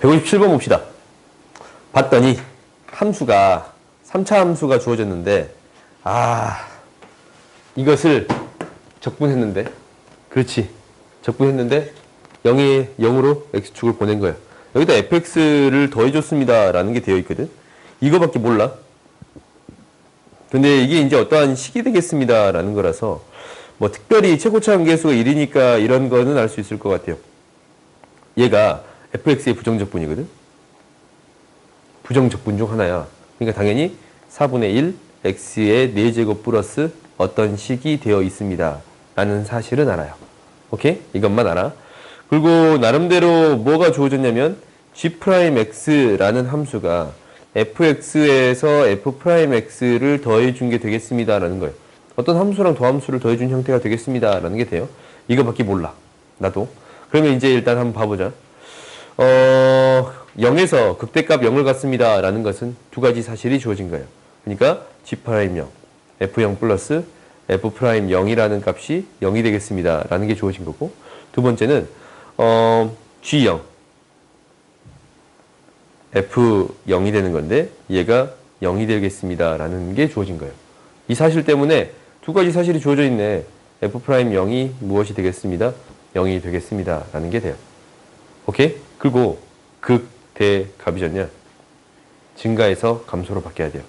157번 봅시다. 봤더니 함수가 3차 함수가 주어졌는데 이것을 적분했는데 그렇지 적분했는데 0으로 x축을 보낸 거예요. 여기다 fx를 더해줬습니다 라는 게 되어 있거든. 이거밖에 몰라. 근데 이게 이제 어떠한 식이 되겠습니다 라는 거라서 뭐 특별히 최고차 함계수가 1이니까 이런 거는 알 수 있을 것 같아요. 얘가 fx의 부정적분이거든. 부정적분 중 하나야. 그러니까 당연히 4분의 1 x의 4제곱 플러스 어떤 식이 되어 있습니다 라는 사실은 알아요. 오케이? 이것만 알아. 그리고 나름대로 뭐가 주어졌냐면 g'x라는 함수가 fx에서 f'x를 더해준 게 되겠습니다 라는 거예요. 어떤 함수랑 더함수를 더해준 형태가 되겠습니다 라는 게 돼요. 이거밖에 몰라. 나도. 그러면 이제 일단 한번 봐보자. 0에서 극대값 0을 갖습니다 라는 것은 두 가지 사실이 주어진 거예요. 그러니까 g'0, f0 플러스 f'0이라는 값이 0이 되겠습니다 라는 게 주어진 거고, 두 번째는 g0, f0이 되는 건데 얘가 0이 되겠습니다 라는 게 주어진 거예요. 이 사실 때문에 두 가지 사실이 주어져 있네. f'0이 무엇이 되겠습니다? 0이 되겠습니다 라는 게 돼요. 오케이? 그리고 극대값이잖냐? 증가해서 감소로 바뀌어야 돼요.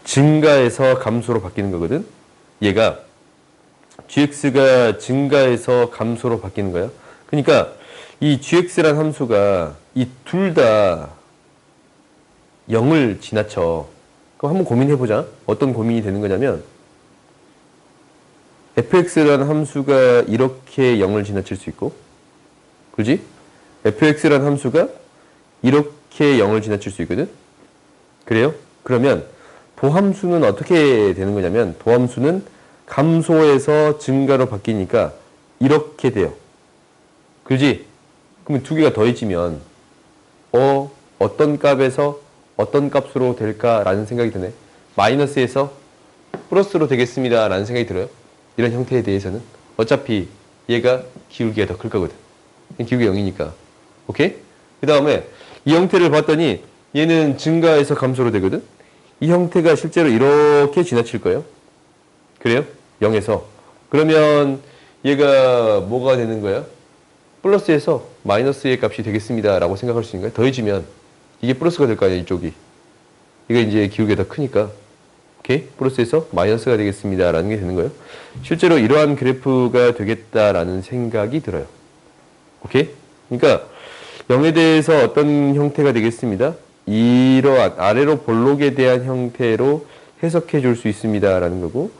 증가해서 감소로 바뀌는 거거든. 얘가 gx가 증가해서 감소로 바뀌는 거야. 그러니까 이 gx란 함수가 이 둘 다 0을 지나쳐. 그럼 한번 고민해보자. 어떤 고민이 되는 거냐면 fx라는 함수가 이렇게 0을 지나칠 수 있고, 그지? fx라는 함수가 이렇게 0을 지나칠 수 있거든. 그래요? 그러면 도함수는 어떻게 되는 거냐면 도함수는 감소해서 증가로 바뀌니까 이렇게 돼요. 그지? 그러면 두 개가 더해지면 어떤 값에서 어떤 값으로 될까라는 생각이 드네. 마이너스에서 플러스로 되겠습니다 라는 생각이 들어요. 이런 형태에 대해서는 어차피 얘가 기울기가 더 클 거거든. 기울기가 0이니까. 오케이? 그 다음에 이 형태를 봤더니 얘는 증가해서 감소로 되거든. 이 형태가 실제로 이렇게 지나칠 거예요. 그래요? 0에서. 그러면 얘가 뭐가 되는 거야? 플러스에서 마이너스의 값이 되겠습니다 라고 생각할 수 있는 거야. 더해지면 이게 플러스가 될 거 아니야, 이쪽이. 이거 이제 기울기가 더 크니까. 오케이? 플러스에서 마이너스가 되겠습니다 라는 게 되는 거예요. 실제로 이러한 그래프가 되겠다라는 생각이 들어요. 오케이? 그러니까 0에 대해서 어떤 형태가 되겠습니다. 이러한 아래로 볼록에 대한 형태로 해석해 줄 수 있습니다 라는 거고,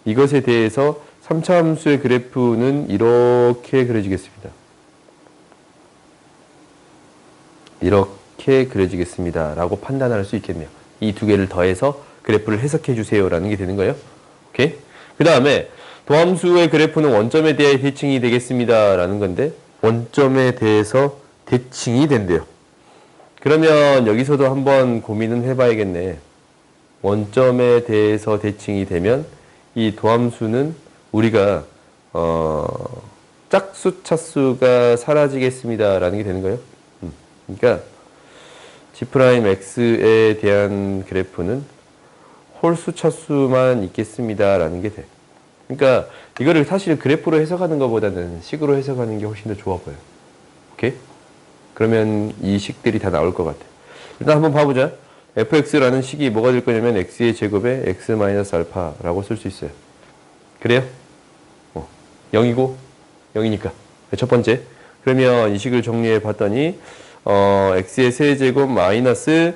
이것에 대해서 3차 함수의 그래프는 이렇게 그려지겠습니다. 이렇게 그려지겠습니다 라고 판단할 수 있겠네요. 이 두 개를 더해서 그래프를 해석해 주세요 라는 게 되는 거예요. 오케이? 그 다음에 도함수의 그래프는 원점에 대해 대칭이 되겠습니다 라는 건데, 원점에 대해서 대칭이 된대요. 그러면 여기서도 한번 고민은 해봐야겠네. 원점에 대해서 대칭이 되면 이 도함수는 우리가 짝수 차수가 사라지겠습니다 라는 게 되는 거예요. 그러니까 g'x에 대한 그래프는 홀수 차수만 있겠습니다 라는 게 돼. 그러니까 이거를 사실 그래프로 해석하는 것보다는 식으로 해석하는 게 훨씬 더 좋아 보여요. 오케이? 그러면 이 식들이 다 나올 것 같아. 일단 한번 봐보자. fx라는 식이 뭐가 될 거냐면 x의 제곱에 x-알파라고 쓸 수 있어요. 그래요? 0이고 0이니까. 첫 번째. 그러면 이 식을 정리해 봤더니 x의 세제곱 마이너스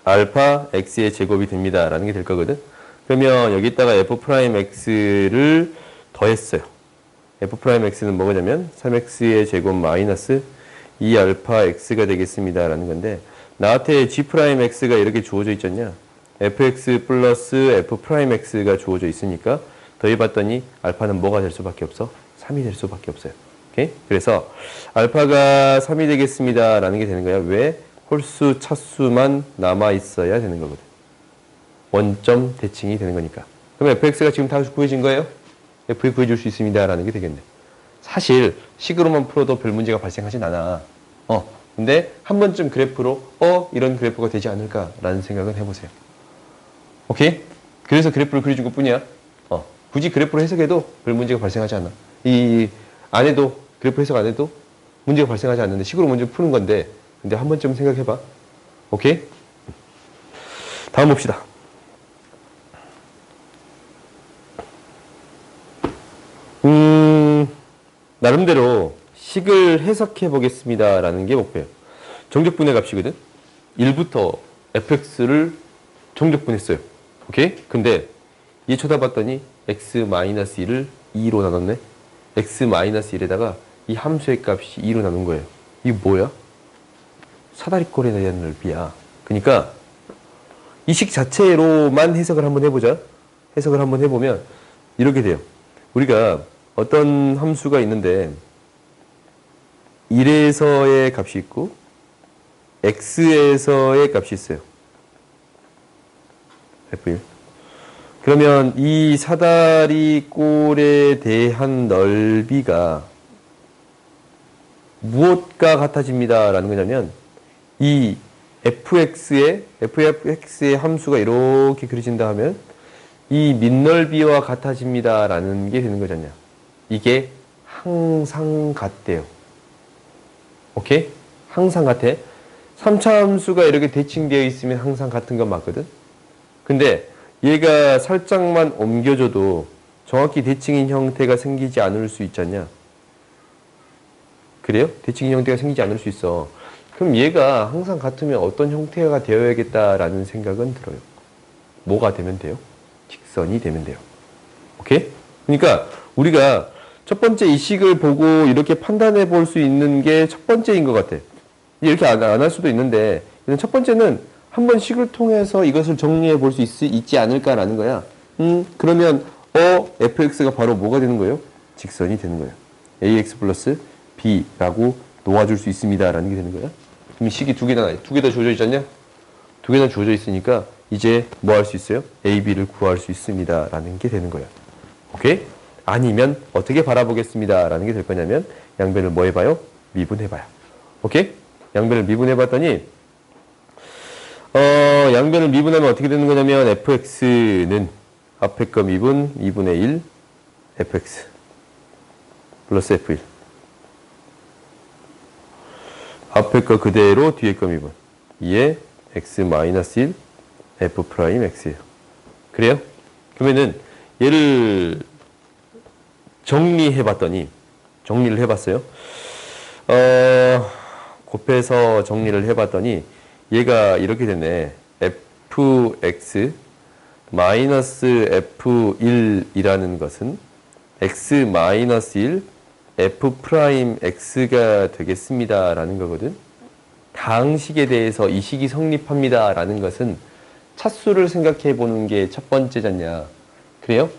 알파 x의 제곱이 됩니다 라는 게 될 거거든. 그러면 여기다가 f'x를 더했어요. f'x는 뭐냐면 3x의 제곱 마이너스 2알파 x가 되겠습니다 라는 건데, 나한테 g'x가 이렇게 주어져 있잖냐. fx 플러스 f'x가 주어져 있으니까 더해봤더니 알파는 뭐가 될 수밖에 없어? 3이 될 수밖에 없어요. 오케이? 그래서 알파가 3이 되겠습니다 라는 게 되는 거야. 왜? 홀수 차수만 남아있어야 되는 거거든. 원점 대칭이 되는 거니까. 그럼 fx가 지금 다 구해진 거예요? f 구해줄 수 있습니다 라는 게 되겠네. 사실 식으로만 풀어도 별 문제가 발생하진 않아. 근데 한 번쯤 그래프로 이런 그래프가 되지 않을까라는 생각은 해보세요. 오케이? 그래서 그래프를 그려준 것 뿐이야. 굳이 그래프로 해석해도 별 문제가 발생하지 않아. 안 해도, 그래프 해석 안 해도 문제가 발생하지 않는데 식으로 먼저 푸는 건데, 근데 한 번쯤 생각해봐. 오케이? 다음 봅시다. 나름대로 식을 해석해 보겠습니다. 라는 게 목표예요. 정적분해 값이거든? 1부터 fx를 정적분했어요. 오케이? 근데 얘 쳐다봤더니 x-1을 2로 나눴네? x-1에다가 이 함수의 값이 2로 나눈 거예요. 이게 뭐야? 사다리꼴에 대한 넓이야. 그러니까 이 식 자체로만 해석을 한번 해보자. 해석을 한번 해보면 이렇게 돼요. 우리가 어떤 함수가 있는데 1에서의 값이 있고 x에서의 값이 있어요. F1. 그러면 이 사다리꼴에 대한 넓이가 무엇과 같아집니다. 라는 거냐면 이 fx의 함수가 이렇게 그려진다 하면 이 밑넓이와 같아집니다. 라는 게 되는 거잖냐. 이게 항상 같대요. 오케이? 항상 같아. 3차 함수가 이렇게 대칭되어 있으면 항상 같은 건 맞거든? 근데 얘가 살짝만 옮겨줘도 정확히 대칭인 형태가 생기지 않을 수 있잖냐? 그래요? 대칭인 형태가 생기지 않을 수 있어. 그럼 얘가 항상 같으면 어떤 형태가 되어야겠다라는 생각은 들어요. 뭐가 되면 돼요? 직선이 되면 돼요. 오케이? 그러니까 우리가 첫 번째 이 식을 보고 이렇게 판단해 볼 수 있는 게 첫 번째인 것 같아. 이렇게 안 할 수도 있는데 첫 번째는 한번 식을 통해서 이것을 정리해 볼 수 있지 않을까라는 거야. 그러면 fx가 바로 뭐가 되는 거예요? 직선이 되는 거예요. ax 플러스 b라고 놓아줄 수 있습니다. 라는 게 되는 거야. 그럼 식이 두 개 다 주어져 있지 않냐? 두 개 다 주어져 있으니까 이제 뭐 할 수 있어요? a, b를 구할 수 있습니다. 라는 게 되는 거야. 오케이? 아니면 어떻게 바라보겠습니다. 라는 게 될 거냐면 양변을 뭐 해봐요? 미분해봐요. 오케이? 양변을 미분해봤더니 양변을 미분하면 어떻게 되는 거냐면 fx는 앞에 거 미분 2분의 1 fx 플러스 f1 앞에 거 그대로 뒤에 거 미분 2에 x-1 f 프라임 x예요. 그래요? 그러면은 얘를 정리를 해봤어요. 곱해서 정리를 해봤더니 얘가 이렇게 됐네. fx 마이너스 f1이라는 것은 x-1 f 프라임 x가 되겠습니다. 라는 거거든. 다항식에 대해서 이 식이 성립합니다. 라는 것은 차수를 생각해 보는 게 첫 번째잖냐. 그래요?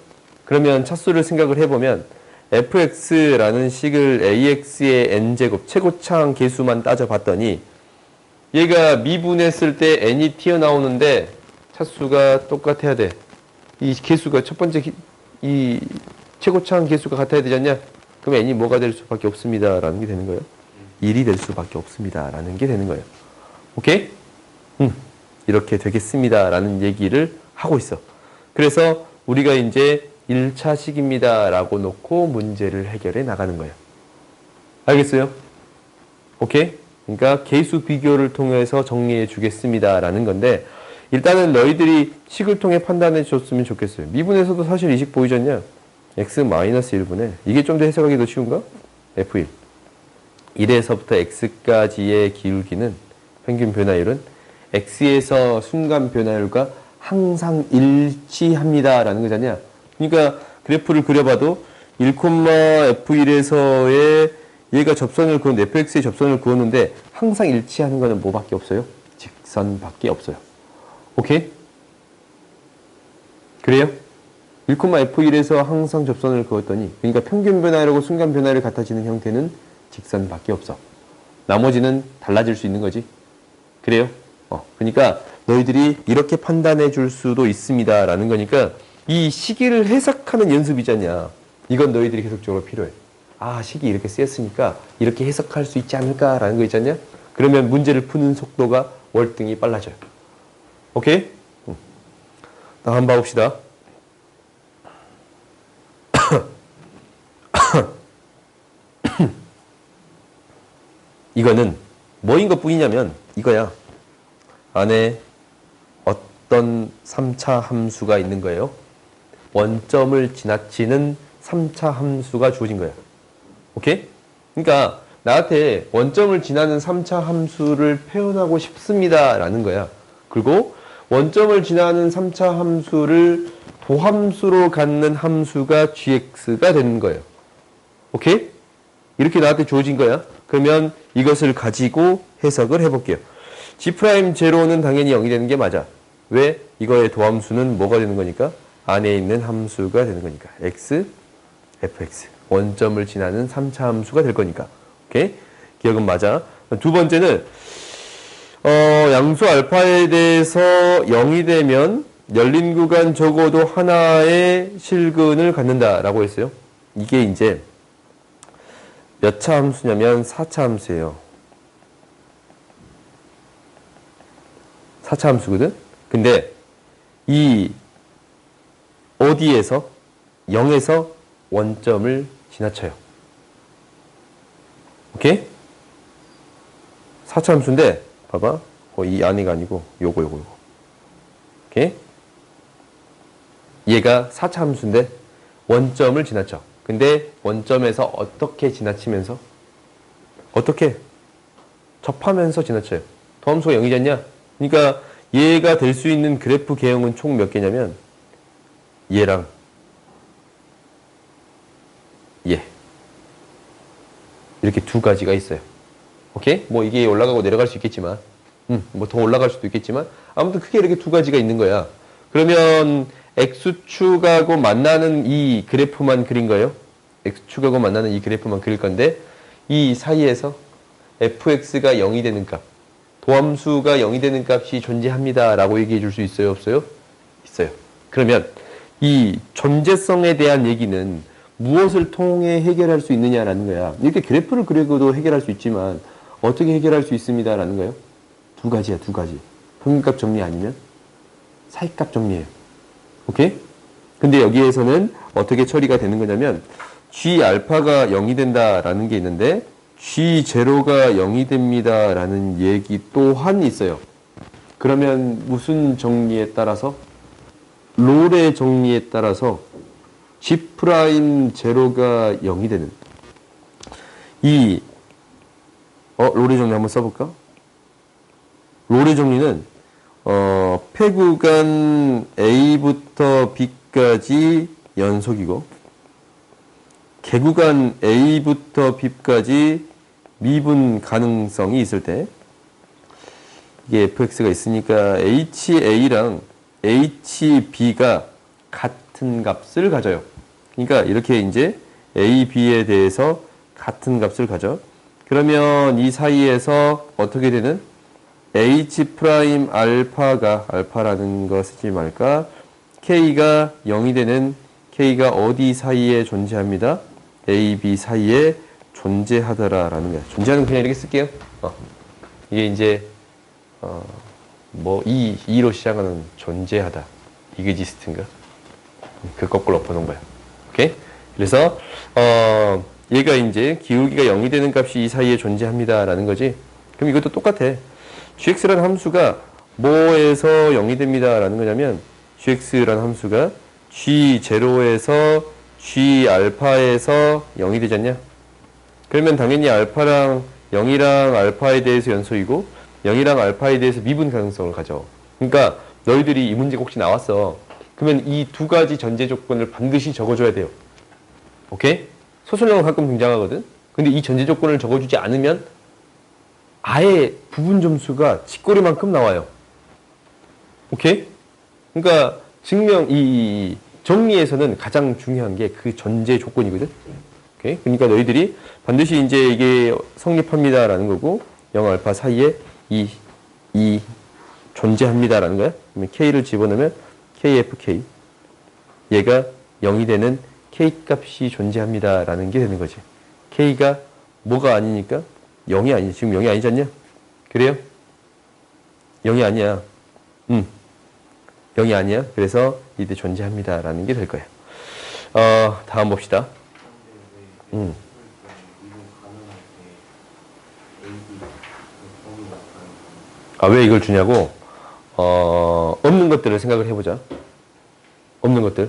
그러면 차수를 생각을 해보면 fx라는 식을 ax의 n제곱 최고차항 계수만 따져봤더니 얘가 미분했을 때 n이 튀어나오는데 차수가 똑같아야 돼. 이 개수가 첫 번째 이 최고차항 개수가 같아야 되지 않냐? 그럼 n이 뭐가 될 수밖에 없습니다. 라는 게 되는 거예요. 1이 될 수밖에 없습니다. 라는 게 되는 거예요. 오케이? 이렇게 되겠습니다. 라는 얘기를 하고 있어. 그래서 우리가 이제 1차식입니다. 라고 놓고 문제를 해결해 나가는 거예요. 알겠어요? 오케이? 그러니까 계수 비교를 통해서 정리해 주겠습니다. 라는 건데 일단은 너희들이 식을 통해 판단해 줬으면 좋겠어요. 미분에서도 사실 이 식 보이지 않냐? x-1분의 이게 좀 더 해석하기 더 쉬운가? f1 1에서부터 x까지의 기울기는 평균 변화율은 x에서 순간 변화율과 항상 일치합니다. 라는 거잖냐? 그러니까 그래프를 그려봐도 1,f1에서의 얘가 접선을 그었는데 fx의 접선을 그었는데 항상 일치하는 거는 뭐밖에 없어요? 직선밖에 없어요. 오케이? 그래요? 1,f1에서 항상 접선을 그었더니 그러니까 평균 변화율하고 순간 변화율이 같아지는 형태는 직선밖에 없어. 나머지는 달라질 수 있는 거지. 그래요? 그러니까 너희들이 이렇게 판단해 줄 수도 있습니다. 라는 거니까 이 시기를 해석하는 연습이잖냐. 이건 너희들이 계속적으로 필요해. 아, 식이 이렇게 쓰였으니까 이렇게 해석할 수 있지 않을까라는 거 있잖냐? 그러면 문제를 푸는 속도가 월등히 빨라져요. 오케이? 다음 한번 봐봅시다. 이거는 뭐인 것 뿐이냐면 이거야. 안에 어떤 3차 함수가 있는 거예요. 원점을 지나치는 3차 함수가 주어진 거야. 오케이? 그러니까 나한테 원점을 지나는 3차 함수를 표현하고 싶습니다 라는 거야. 그리고 원점을 지나는 3차 함수를 도함수로 갖는 함수가 gx가 되는 거예요. 오케이? 이렇게 나한테 주어진 거야. 그러면 이것을 가지고 해석을 해볼게요. G'0는 당연히 0이 되는 게 맞아. 왜? 이거의 도함수는 뭐가 되는 거니까? 안에 있는 함수가 되는 거니까. x, fx. 원점을 지나는 3차 함수가 될 거니까. 오케이? 기억은 맞아. 두 번째는 양수 알파에 대해서 0이 되면 열린 구간 적어도 하나의 실근을 갖는다라고 했어요. 이게 이제 몇 차 함수냐면 4차 함수예요. 4차 함수거든? 근데 이 어디에서 0에서 원점을 지나쳐요. 오케이? 4차 함수인데 봐봐. 이 안이가 아니고 요거. 오케이? 얘가 4차 함수인데 원점을 지나쳐. 근데 원점에서 어떻게 지나치면서? 어떻게? 접하면서 지나쳐요. 도함수가 0이잖냐? 그러니까 얘가 될 수 있는 그래프 개형은 총 몇 개냐면 얘랑 얘 이렇게 두 가지가 있어요. 오케이? 뭐 이게 올라가고 내려갈 수 있겠지만 뭐 더 올라갈 수도 있겠지만 아무튼 크게 이렇게 두 가지가 있는 거야. 그러면 X축하고 만나는 이 그래프만 그린 거예요. X축하고 만나는 이 그래프만 그릴 건데 이 사이에서 fx가 0이 되는 값, 도함수가 0이 되는 값이 존재합니다 라고 얘기해 줄 수 있어요? 없어요? 있어요. 그러면 이 존재성에 대한 얘기는 무엇을 통해 해결할 수 있느냐라는 거야. 이렇게 그래프를 그리고도 해결할 수 있지만 어떻게 해결할 수 있습니다 라는 거예요. 두 가지야, 두 가지. 평균값 정리 아니면 사이값 정리예요. 오케이? 근데 여기에서는 어떻게 처리가 되는 거냐면 G 알파가 0이 된다라는 게 있는데 G0가 0이 됩니다 라는 얘기 또한 있어요. 그러면 무슨 정리에 따라서? 롤의 정리에 따라서 G'0가 0이 되는 이 롤의 정리 한번 써볼까? 롤의 정리는 폐구간 A부터 B까지 연속이고 개구간 A부터 B까지 미분 가능성이 있을 때 이게 fx가 있으니까 HA랑 HB가 같은 값을 가져요. 그러니까 이렇게 이제 A, B에 대해서 같은 값을 가져. 그러면 이 사이에서 어떻게 되는? H' 알파가, 알파라는 거 쓰지 말까? K가 0이 되는 K가 어디 사이에 존재합니다? A, B 사이에 존재하더라라는 거야. 존재하는 거 그냥 이렇게 쓸게요. 이게 이제 이로 시작하는 존재하다. exist인가? 그 거꾸로 엎어놓은 거야. 오케이? 그래서 얘가 이제 기울기가 0이 되는 값이 이 사이에 존재합니다라는 거지. 그럼 이것도 똑같아. gx라는 함수가 뭐에서 0이 됩니다라는 거냐면 gx라는 함수가 g0에서 g 알파에서 0이 되잖냐? 그러면 당연히 알파랑 0이랑 알파에 대해서 연속이고 0이랑 알파에 대해서 미분 가능성을 가져. 그러니까 너희들이 이 문제가 혹시 나왔어. 그러면 이 두 가지 전제 조건을 반드시 적어줘야 돼요. 오케이? 소설형은 가끔 등장하거든. 근데 이 전제 조건을 적어주지 않으면 아예 부분 점수가 치꼬리만큼 나와요. 오케이? 그러니까 이 정리에서는 가장 중요한 게 그 전제 조건이거든. 오케이? 그러니까 너희들이 반드시 이제 이게 성립합니다라는 거고 0 알파 사이에 이 존재합니다라는 거야. 그러면 K를 집어넣으면 KFK 얘가 0이 되는 K 값이 존재합니다라는 게 되는 거지. k가 뭐가 아니니까 0이 아니지. 지금 0이 아니지 않냐? 그래요? 0이 아니야. 0이 아니야. 그래서 이때 존재합니다. 라는 게 될 거예요. 다음 봅시다. 왜 이걸 주냐고? 없는 것들을 생각을 해보자. 없는 것들.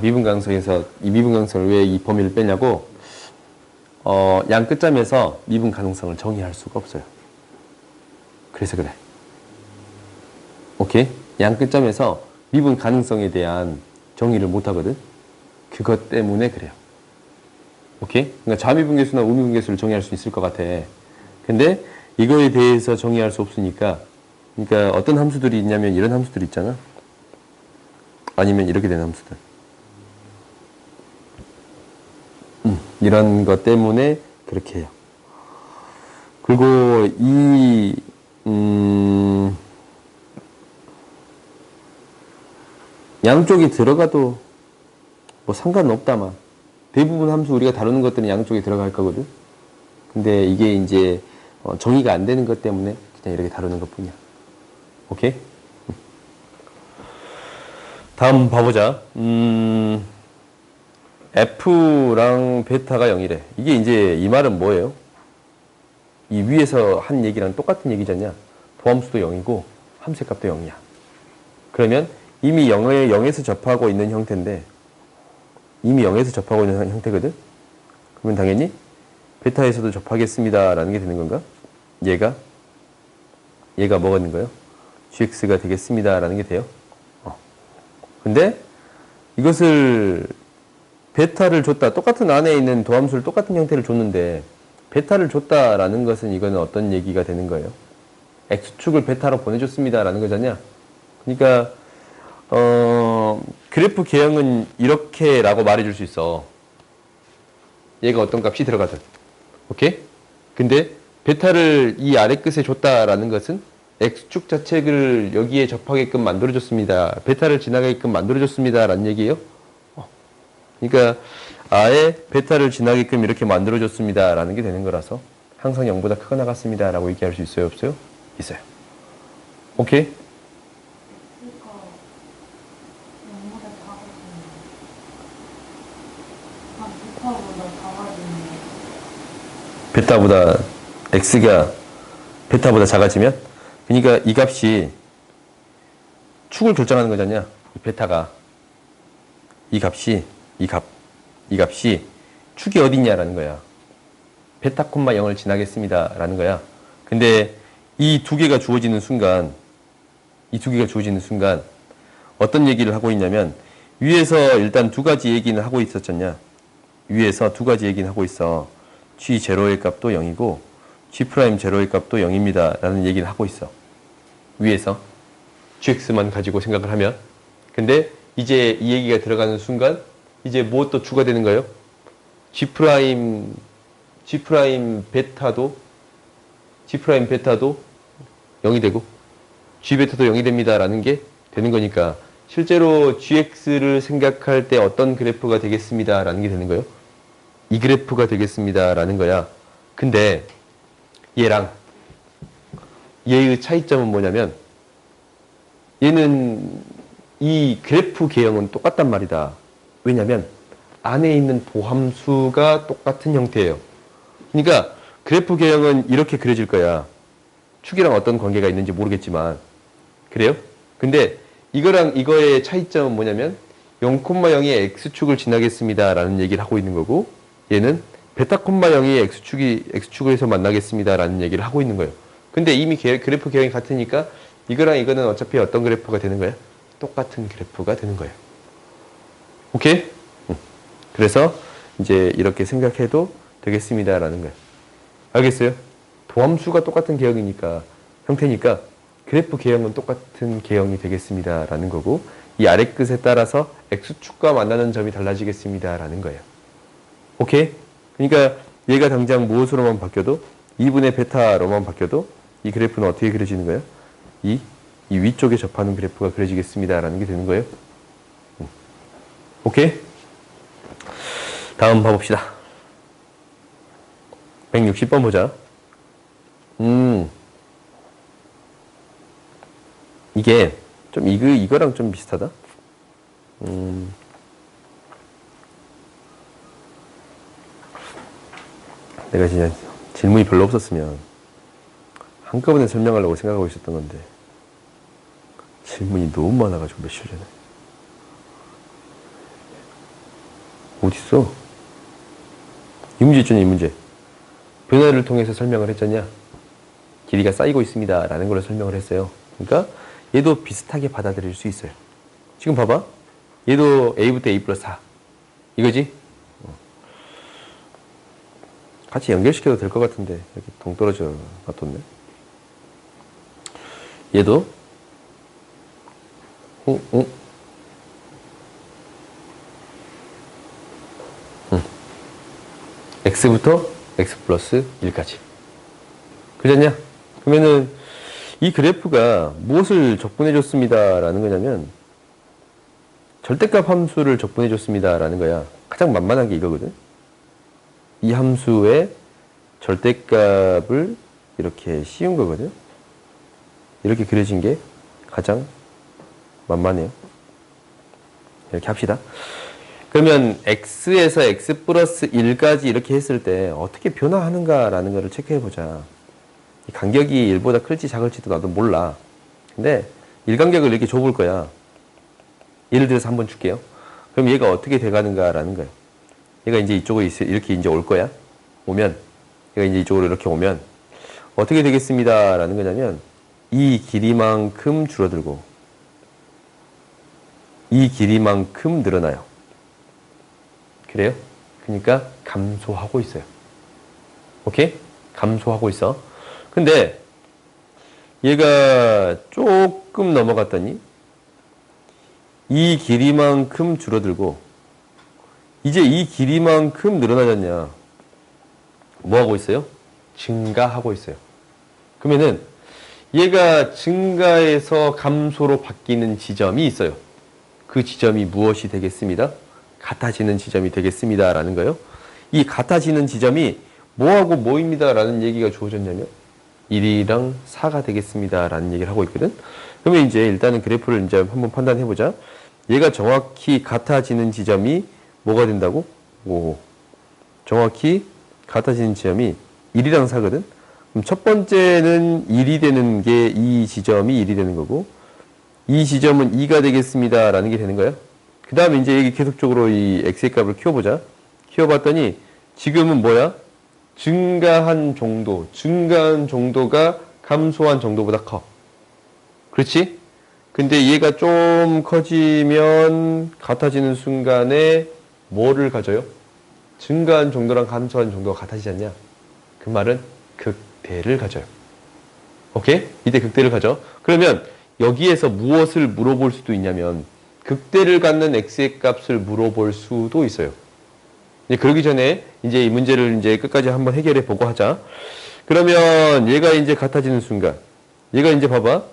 미분가능성에서 이 미분가능성을 왜 이 범위를 빼냐고? 양 끝점에서 미분가능성을 정의할 수가 없어요. 그래서 그래. 오케이? 양 끝점에서 미분가능성에 대한 정의를 못 하거든? 그것 때문에 그래요. 오케이? 그러니까 좌미분계수나 우미분계수를 정의할 수 있을 것 같아. 근데 이거에 대해서 정의할 수 없으니까, 그러니까 어떤 함수들이 있냐면 이런 함수들이 있잖아. 아니면 이렇게 되는 함수들. 이런 것 때문에 그렇게 해요. 그리고 양쪽이 들어가도 뭐 상관은 없다만 대부분 함수 우리가 다루는 것들은 양쪽에 들어갈 거거든. 근데 이게 이제 정의가 안 되는 것 때문에 그냥 이렇게 다루는 것 뿐이야. 오케이? 다음 봐보자. F랑 베타가 0이래. 이게 이제 이 말은 뭐예요? 이 위에서 한 얘기랑 똑같은 얘기잖냐? 도함수도 0이고 함수의 값도 0이야. 그러면 이미 0에서 접하고 있는 형태인데 이미 0에서 접하고 있는 형태거든? 그러면 당연히 베타에서도 접하겠습니다 라는 게 되는 건가? 얘가 뭐가 되는 거예요? gx가 되겠습니다 라는 게 돼요. 근데 이것을 베타를 줬다. 똑같은 안에 있는 도함수를 똑같은 형태를 줬는데 베타를 줬다라는 것은 이거는 어떤 얘기가 되는 거예요? x축을 베타로 보내줬습니다 라는 거잖냐? 그러니까 그래프 개형은 이렇게 라고 말해줄 수 있어. 얘가 어떤 값이 들어가든. 오케이? 근데 베타를 이 아래 끝에 줬다라는 것은 x축 자체를 여기에 접하게끔 만들어줬습니다. 베타를 지나가게끔 만들어줬습니다. 라는 얘기예요. 그러니까 아예 베타를 지나게끔 이렇게 만들어줬습니다. 라는 게 되는 거라서 항상 0보다 크거나 같습니다. 라고 얘기할 수 있어요? 없어요? 있어요. 오케이? 베타보다 x가 베타보다 작아지면 그러니까 이 값이 축을 결정하는 거잖냐. 베타가 이 값이 축이 어딨냐라는 거야. 베타 콤마 0을 지나겠습니다 라는 거야. 근데 이 두 개가 주어지는 순간 어떤 얘기를 하고 있냐면 위에서 일단 두 가지 얘기는 하고 있었잖냐. 위에서 두 가지 얘기는 하고 있어. G0의 값도 0이고 G'0의 값도 0입니다 라는 얘기를 하고 있어. 위에서 GX만 가지고 생각을 하면. 근데 이제 이 얘기가 들어가는 순간 이제 무엇도 추가되는 거예요? G' 베타도 0이 되고 G 베타도 0이 됩니다 라는 게 되는 거니까 실제로 GX를 생각할 때 어떤 그래프가 되겠습니다 라는 게 되는 거예요. 이 그래프가 되겠습니다 라는 거야. 근데 얘랑 얘의 차이점은 뭐냐면 얘는 이 그래프 개형은 똑같단 말이다. 왜냐면 안에 있는 도함수가 똑같은 형태예요. 그러니까 그래프 개형은 이렇게 그려질 거야. 축이랑 어떤 관계가 있는지 모르겠지만 그래요? 근데 이거랑 이거의 차이점은 뭐냐면 0,0이 x축을 지나겠습니다 라는 얘기를 하고 있는 거고 얘는 베타, 0이 x축에서 만나겠습니다 라는 얘기를 하고 있는 거예요. 근데 이미 그래프 개형이 같으니까 이거랑 이거는 어차피 어떤 그래프가 되는 거야? 똑같은 그래프가 되는 거예요. 오케이? 그래서 이제 이렇게 생각해도 되겠습니다 라는 거예요. 알겠어요? 도함수가 똑같은 개형이니까 형태니까 그래프 개형은 똑같은 개형이 되겠습니다 라는 거고 이 아래 끝에 따라서 x축과 만나는 점이 달라지겠습니다 라는 거예요. 오케이? 그러니까 얘가 당장 무엇으로만 바뀌어도 2분의 베타로만 바뀌어도 이 그래프는 어떻게 그려지는 거예요? 이 위쪽에 접하는 그래프가 그려지겠습니다 라는 게 되는 거예요. 오케이? 다음 봐봅시다. 160번 보자. 이게 좀 이거랑 좀 비슷하다. 내가 진짜 질문이 별로 없었으면 한꺼번에 설명하려고 생각하고 있었던 건데 질문이 너무 많아가지고 몇 시간 전에. 어딨어? 이 문제 있잖아, 이 문제. 변화를 통해서 설명을 했잖냐? 길이가 쌓이고 있습니다. 라는 걸로 설명을 했어요. 그러니까 얘도 비슷하게 받아들일 수 있어요. 지금 봐봐. 얘도 a부터 a 플러스 4. 이거지? 같이 연결시켜도 될 것 같은데 이렇게 동떨어져 놔뒀네. 얘도 x부터 x 플러스 1까지. 그렇냐? 그러면은 이 그래프가 무엇을 적분해 줬습니다 라는 거냐면 절대값 함수를 적분해 줬습니다 라는 거야. 가장 만만한 게 이거거든. 이 함수의 절대값을 이렇게 씌운 거거든. 이렇게 그려진 게 가장 만만해요. 이렇게 합시다. 그러면 x에서 x 플러스 1까지 이렇게 했을 때 어떻게 변화하는가라는 것을 체크해보자. 이 간격이 1보다 클지 작을지도 나도 몰라. 근데 일간격을 이렇게 줘볼 거야. 예를 들어서 한번 줄게요. 그럼 얘가 어떻게 돼가는가라는 거예요. 얘가 이제 이쪽으로 이렇게 이제 올 거야. 오면 얘가 이제 이쪽으로 이렇게 오면 어떻게 되겠습니다라는 거냐면 이 길이만큼 줄어들고 이 길이만큼 늘어나요. 그래요? 그러니까 감소하고 있어요. 오케이? 감소하고 있어. 근데 얘가 조금 넘어갔더니 이 길이만큼 줄어들고 이제 이 길이만큼 늘어나졌냐? 뭐 하고 있어요? 증가하고 있어요. 그러면은 얘가 증가해서 감소로 바뀌는 지점이 있어요. 그 지점이 무엇이 되겠습니다? 같아지는 지점이 되겠습니다. 라는 거예요. 이 같아지는 지점이 뭐하고 뭐입니다. 라는 얘기가 주어졌냐면 1이랑 4가 되겠습니다. 라는 얘기를 하고 있거든. 그러면 이제 일단은 그래프를 이제 한번 판단해 보자. 얘가 정확히 같아지는 지점이 뭐가 된다고? 오. 정확히 같아지는 지점이 1이랑 4거든. 그럼 첫 번째는 1이 되는 게 이 지점이 1이 되는 거고 이 지점은 2가 되겠습니다. 라는 게 되는 거예요. 그 다음에 이제 여기 계속적으로 이 x의 값을 키워보자. 키워봤더니 지금은 뭐야? 증가한 정도가 감소한 정도보다 커. 그렇지? 근데 얘가 좀 커지면 같아지는 순간에 뭐를 가져요? 증가한 정도랑 감소한 정도가 같아지지 않냐? 그 말은 극대를 가져요. 오케이? 이때 극대를 가져. 그러면 여기에서 무엇을 물어볼 수도 있냐면 극대를 갖는 x의 값을 물어볼 수도 있어요. 이제 그러기 전에 이제 이 문제를 이제 끝까지 한번 해결해 보고 하자. 그러면 얘가 이제 같아지는 순간, 얘가 이제 봐봐.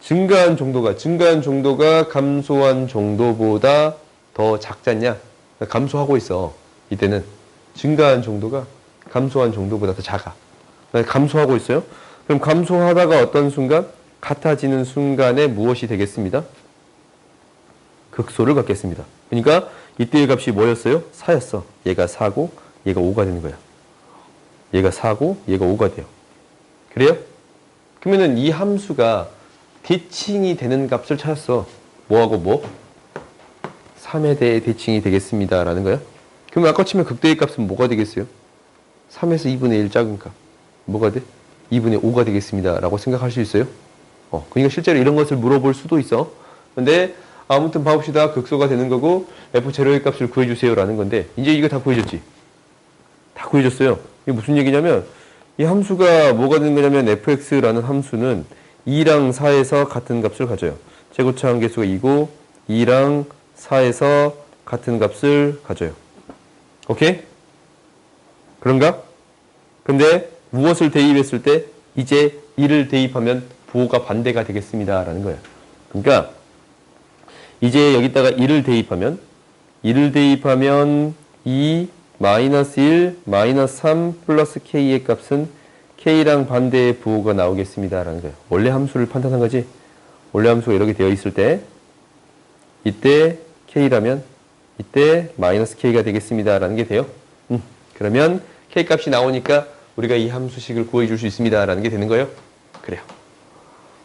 증가한 정도가 감소한 정도보다 더 작잖냐? 감소하고 있어. 이때는 증가한 정도가 감소한 정도보다 더 작아. 감소하고 있어요. 그럼 감소하다가 어떤 순간? 같아지는 순간에 무엇이 되겠습니다? 극소를 갖겠습니다. 그러니까 이때의 값이 뭐였어요? 4였어. 얘가 4고 얘가 5가 되는 거야. 얘가 4고 얘가 5가 돼요. 그래요? 그러면은 이 함수가 대칭이 되는 값을 찾았어. 뭐하고 뭐? 3에 대해 대칭이 되겠습니다. 라는 거야. 그러면 아까 치면 극대의 값은 뭐가 되겠어요? 3에서 2분의 1 작은 값. 뭐가 돼? 2분의 5가 되겠습니다. 라고 생각할 수 있어요? 그러니까 실제로 이런 것을 물어볼 수도 있어. 근데 아무튼 봐봅시다. 극소가 되는 거고 f0의 값을 구해주세요 라는 건데 이제 이거 다 구해줬지? 다 구해줬어요. 이게 무슨 얘기냐면 이 함수가 뭐가 되는 거냐면 fx라는 함수는 2랑 4에서 같은 값을 가져요. 제곱차 한계수가 2고 2랑 4에서 같은 값을 가져요. 오케이? 그런가? 근데 무엇을 대입했을 때 이제 1을 대입하면 부호가 반대가 되겠습니다 라는 거예요. 그러니까 이제 여기다가 1을 대입하면 2를 대입하면 2, 마이너스 1, 마이너스 3 플러스 k의 값은 k랑 반대의 부호가 나오겠습니다. 라는 거예요. 원래 함수를 판단한 거지. 원래 함수가 이렇게 되어 있을 때 이때 k라면 이때 마이너스 k가 되겠습니다. 라는 게 돼요. 그러면 k 값이 나오니까 우리가 이 함수식을 구해줄 수 있습니다. 라는 게 되는 거예요. 그래요.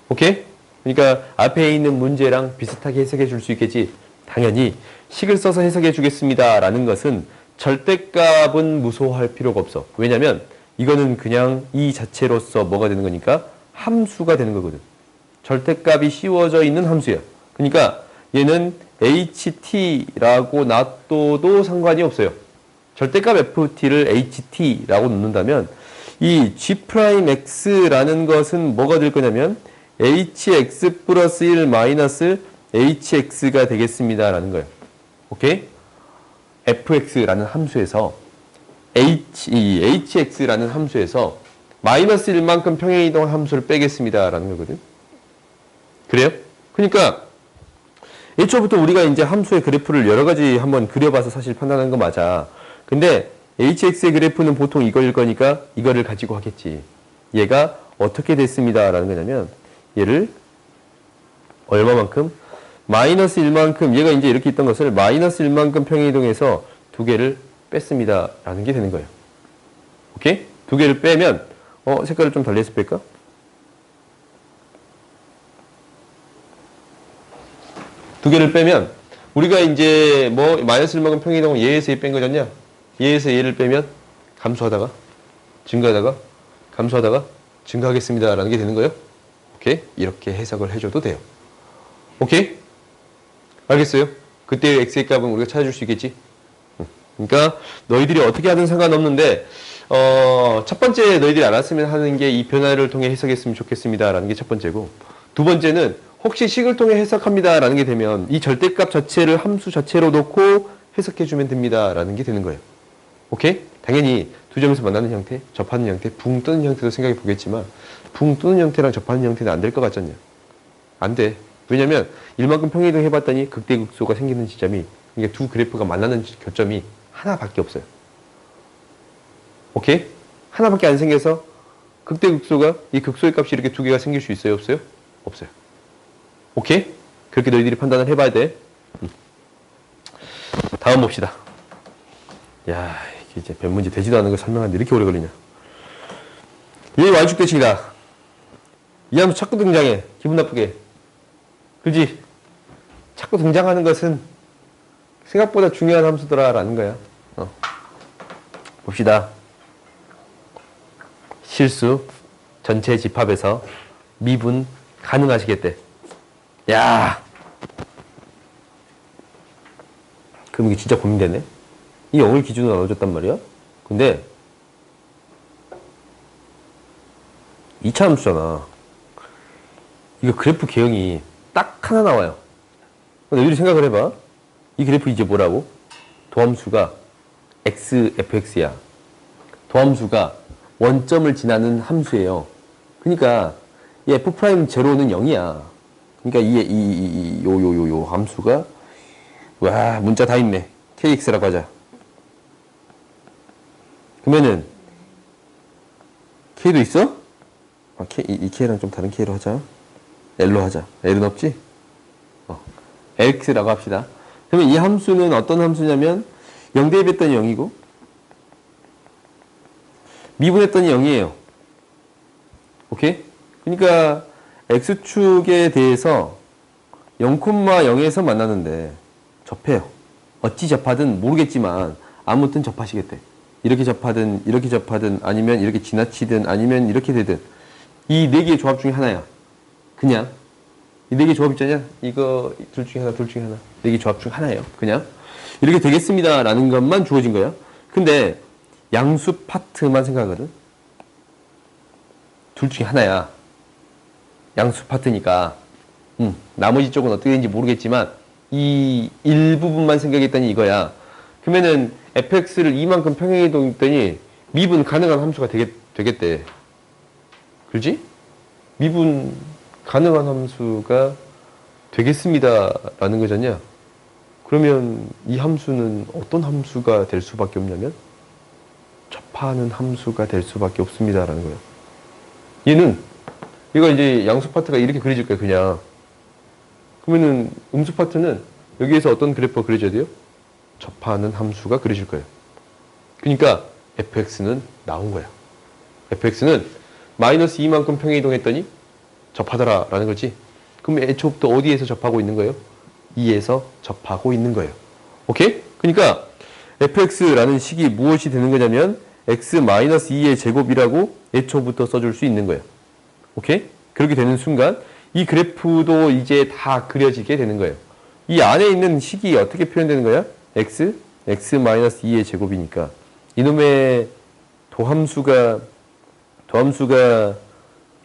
오케이? 그러니까 앞에 있는 문제랑 비슷하게 해석해 줄 수 있겠지. 당연히 식을 써서 해석해 주겠습니다. 라는 것은 절대값은 무서워할 필요가 없어. 왜냐면 이거는 그냥 이 자체로서 뭐가 되는 거니까 함수가 되는 거거든. 절대값이 씌워져 있는 함수야. 그러니까 얘는 ht라고 놔둬도 상관이 없어요. 절대값 ft를 ht라고 놓는다면 이 g'x라는 것은 뭐가 될 거냐면 hx 플러스 1 마이너스 hx가 되겠습니다. 라는 거예요. 오케이? fx라는 함수에서 hx라는 함수에서 마이너스 1만큼 평행이동 함수를 빼겠습니다. 라는 거거든. 그래요? 그러니까 애초부터 우리가 이제 함수의 그래프를 여러 가지 한번 그려봐서 사실 판단한 거 맞아. 근데 hx의 그래프는 보통 이거일 거니까 이거를 가지고 하겠지. 얘가 어떻게 됐습니다. 라는 거냐면 얘를 얼마만큼? 마이너스 1만큼 얘가 이제 이렇게 있던 것을 마이너스 1만큼 평행이동해서 두 개를 뺐습니다. 라는 게 되는 거예요. 오케이? 두 개를 빼면 색깔을 좀 달리해서 뺄까? 두 개를 빼면 우리가 이제 뭐 마이너스 1만큼 평행이동을 얘에서 얘 뺀 거잖냐? 얘에서 얘를 빼면 감소하다가 증가하다가 감소하다가 증가하겠습니다. 라는 게 되는 거예요. 오케이? 이렇게 해석을 해줘도 돼요. 오케이? 알겠어요? 그때의 x의 값은 우리가 찾아줄 수 있겠지? 그러니까 너희들이 어떻게 하든 상관없는데 첫 번째 너희들이 알았으면 하는 게 이 변화를 통해 해석했으면 좋겠습니다. 라는 게 첫 번째고 두 번째는 혹시 식을 통해 해석합니다. 라는 게 되면 이 절대값 자체를 함수 자체로 놓고 해석해주면 됩니다. 라는 게 되는 거예요. 오케이? 당연히 두 점에서 만나는 형태, 접하는 형태, 붕 뜨는 형태도 생각해 보겠지만 붕 뜨는 형태랑 접하는 형태는 안 될 것 같지 않냐? 안 돼. 왜냐면 1만큼 평행이동 해봤더니 극대극소가 생기는 지점이 그러니까 두 그래프가 만나는 교점이 하나밖에 없어요. 오케이? 하나밖에 안 생겨서 극대극소가 이 극소의 값이 이렇게 두 개가 생길 수 있어요? 없어요? 없어요. 오케이? 그렇게 너희들이 판단을 해봐야 돼. 다음 봅시다. 야, 이게 이제 몇 문제 되지도 않은 걸 설명하는데 이렇게 오래 걸리냐. 얘 y축 대칭이다. 이 함수 자꾸 등장해. 기분 나쁘게. 그지? 자꾸 등장하는 것은 생각보다 중요한 함수더라라는 거야. 봅시다. 실수 전체 집합에서 미분 가능하시겠대. 야, 그럼 이게 진짜 고민되네. 이 0을 기준으로 나눠줬단 말이야. 근데 2차 함수잖아. 이거 그래프 개형이 딱 하나 나와요. 너희들이 생각을 해봐. 이 그래프 이제 뭐라고? 도함수가 x, fx야. 도함수가 원점을 지나는 함수예요. 그러니까 이 f'제로는 0이야. 그러니까 요 함수가 와 문자 다 있네. kx라고 하자. 그러면은 k도 있어? 이 k랑 좀 다른 k로 하자. l로 하자. l은 없지? lx라고 합시다. 그러면 이 함수는 어떤 함수냐면 0 대입했더니 0이고 미분했더니 0이에요. 오케이? 그러니까 x축에 대해서 0,0에서 만나는데 접해요. 어찌 접하든 모르겠지만 아무튼 접하시겠대. 이렇게 접하든 아니면 이렇게 지나치든 아니면 이렇게 되든 이 네 개의 조합 중에 하나야. 그냥 이 네 개 조합 있잖냐? 이거 둘 중에 하나. 네 개 조합 중 하나예요. 그냥 이렇게 되겠습니다. 라는 것만 주어진 거야. 근데 양수 파트만 생각하거든. 둘 중에 하나야. 양수 파트니까 나머지 쪽은 어떻게 되는지 모르겠지만 이 일부분만 생각했더니 이거야. 그러면은 fx를 이만큼 평행이동했더니 미분 가능한 함수가 되겠대. 그렇지? 미분 가능한 함수가 되겠습니다. 라는 거잖냐? 그러면 이 함수는 어떤 함수가 될 수밖에 없냐면 접하는 함수가 될 수밖에 없습니다라는 거예요. 얘는 이거 이제 양수 파트가 이렇게 그려질 거예요. 그냥. 그러면은 음수 파트는 여기에서 어떤 그래프가 그려져야 돼요? 접하는 함수가 그려질 거예요. 그러니까 fx는 나온 거야. fx는 마이너스 2만큼 평행 이동했더니 접하더라 라는 거지. 그럼 애초부터 어디에서 접하고 있는 거예요? 2에서 접하고 있는 거예요. 오케이? 그러니까 fx라는 식이 무엇이 되는 거냐면 x-2의 제곱이라고 애초부터 써줄 수 있는 거예요. 오케이? 그렇게 되는 순간 이 그래프도 이제 다 그려지게 되는 거예요. 이 안에 있는 식이 어떻게 표현되는 거야? x-2의 제곱이니까 이놈의 도함수가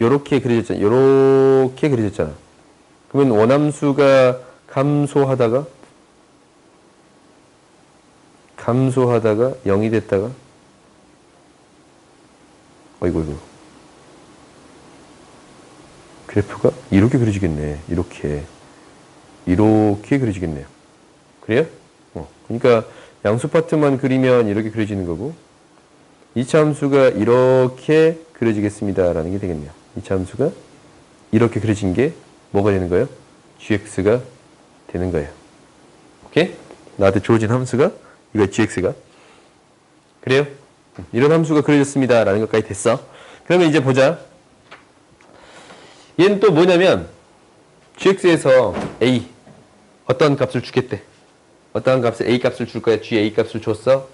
요렇게 그려졌잖아. 요렇게 그려졌잖아. 그러면 원함수가 감소하다가 0이 됐다가 어이구 그래프가 이렇게 그려지겠네. 이렇게 그려지겠네요. 그래요? 그러니까 양수 파트만 그리면 이렇게 그려지는 거고 2차 함수가 이렇게 그려지겠습니다 라는 게 되겠네요. 2차 함수가 이렇게 그려진 게 뭐가 되는 거예요? gx가 되는 거예요. 오케이? 나한테 주어진 함수가 이거 gx가 그래요? 이런 함수가 그려졌습니다 라는 것까지 됐어. 그러면 이제 보자. 얘는 또 뭐냐면 gx에서 a 어떤 값을 주겠대. 어떤 값을 a 값을 줄 거야. g a 값을 줬어.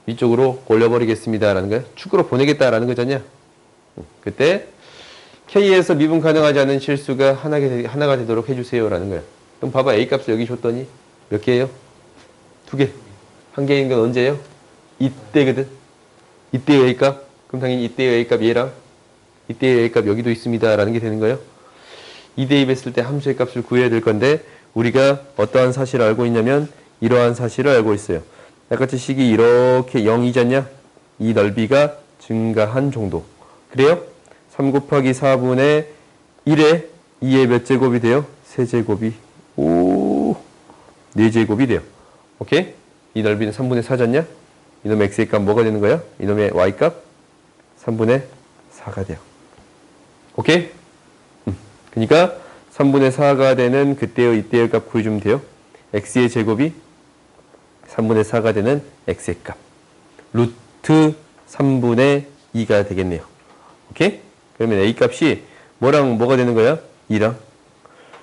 이쪽으로 올려버리겠습니다 라는 거야. 축으로 보내겠다라는 거잖냐. 그때 k에서 미분 가능하지 않은 실수가 하나가 되도록 해주세요 라는 거야. 그럼 봐봐. a 값을 여기 줬더니 몇 개예요? 2개. 한 개인 건 언제예요? 이때거든. 이때의 a 값. 그럼 당연히 이때의 a 값 얘랑 이때의 a 값 여기도 있습니다 라는 게 되는 거예요. 2대입했을 때 함수의 값을 구해야 될 건데 우리가 어떠한 사실을 알고 있냐면 이러한 사실을 알고 있어요. 아까처럼 식이 이렇게 0이잖냐? 이 넓이가 증가한 정도. 그래요? 3 곱하기 4분의 1에 2의 몇 제곱이 돼요? 세제곱이 4제곱이 돼요. 오케이? 이 넓이는 3분의 4잖냐? 이놈의 x의 값 뭐가 되는 거야? 이놈의 y 값 3분의 4가 돼요. 오케이? 그러니까 3분의 4가 되는 그때의 이때의 값 구해주면 돼요. x의 제곱이 3분의 4가 되는 x의 값. 루트 3분의 2가 되겠네요. 오케이? 그러면 a 값이 뭐랑 뭐가 되는 거야? 2랑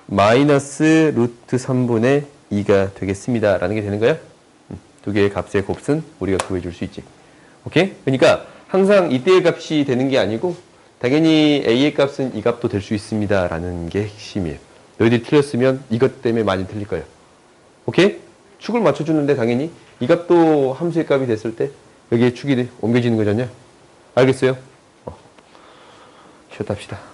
마이너스 루트 3분의 2가 되겠습니다. 라는 게 되는 거야. 두 개의 값의 곱은 우리가 구해줄 수 있지. 오케이? 그러니까 항상 이때의 값이 되는 게 아니고 당연히 a의 값은 이 값도 될 수 있습니다. 라는 게 핵심이에요. 너희들이 틀렸으면 이것 때문에 많이 틀릴 거예요. 오케이? 축을 맞춰주는데 당연히 이 값도 함수의 값이 됐을 때 여기에 축이 옮겨지는 거잖냐? 알겠어요? 쉬었다 합시다.